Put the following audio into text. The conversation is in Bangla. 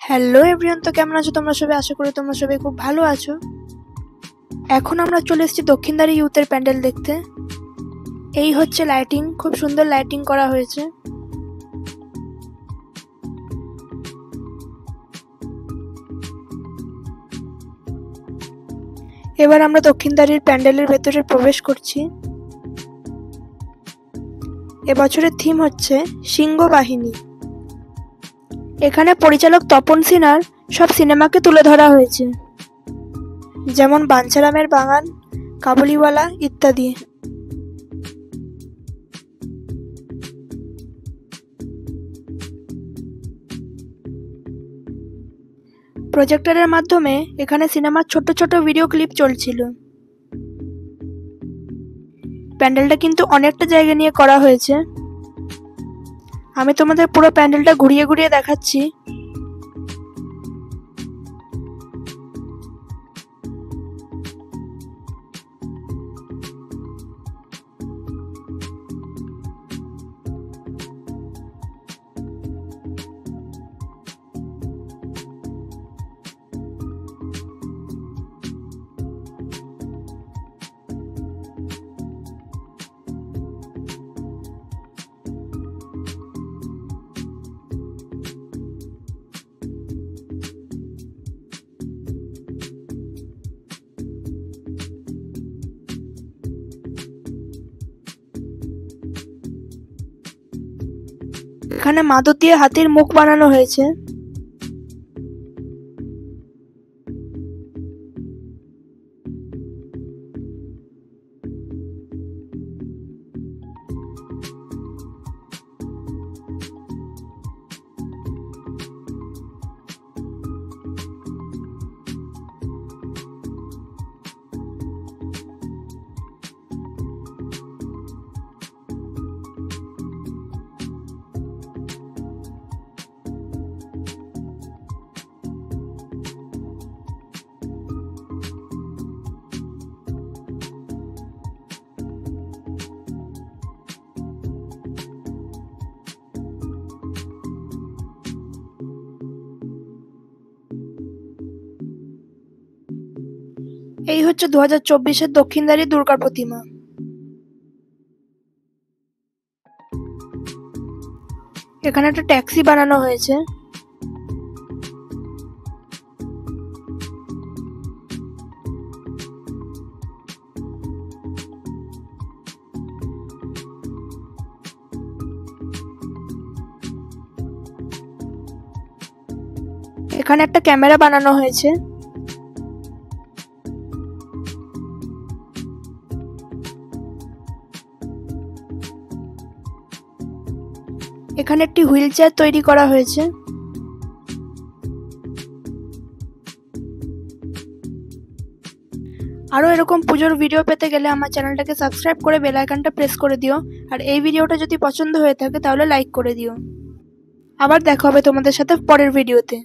হ্যালো এভরিওয়ান, তো কেমন আছো তোমরা সবাই? আশা করি তোমরা সবাই খুব ভালো আছো। এখন আমরা চলে এসেছি দক্ষিণদ্বারী ইউথের প্যান্ডেল দেখতে। এই হচ্ছে লাইটিং, খুব সুন্দর লাইটিং করা হয়েছে। এবার আমরা দক্ষিণদ্বারীর প্যান্ডেলের ভেতরে প্রবেশ করছি। এবছরের থিম হচ্ছে সিংহ বাহিনী। এখানে পরিচালক তপন সিনহার সব সিনেমাকে তুলে ধরা হয়েছে, যেমন বাঞ্ছারামের বাগান, কাবুলিওয়ালা ইত্যাদি। প্রজেক্টরের মাধ্যমে এখানে সিনেমার ছোট ছোট ভিডিও ক্লিপ চলছিল। প্যান্ডেলটা কিন্তু অনেকটা জায়গা নিয়ে করা হয়েছে। আমি তোমাদের পুরো প্যান্ডেলটা ঘুরিয়ে ঘুরিয়ে দেখাচ্ছি। এখানে মাদুর দিয়ে হাতির মুখ বানানো হয়েছে। এই হচ্ছে 2024-এর দক্ষিণদ্বারী দুর্গা প্রতিমা। এখানে একটা ট্যাক্সি বানানো হয়েছে। এখানে একটা ক্যামেরা বানানো হয়েছে। এখানে একটি হুইল চেয়ার তৈরি করা হয়েছে। আরও এরকম পুজোর ভিডিও পেতে গেলে আমার চ্যানেলটাকে সাবস্ক্রাইব করে বেল আইকনটা প্রেস করে দিও। আর এই ভিডিওটা যদি পছন্দ হয়ে থাকে তাহলে লাইক করে দিও। আবার দেখা হবে তোমাদের সাথে পরের ভিডিওতে।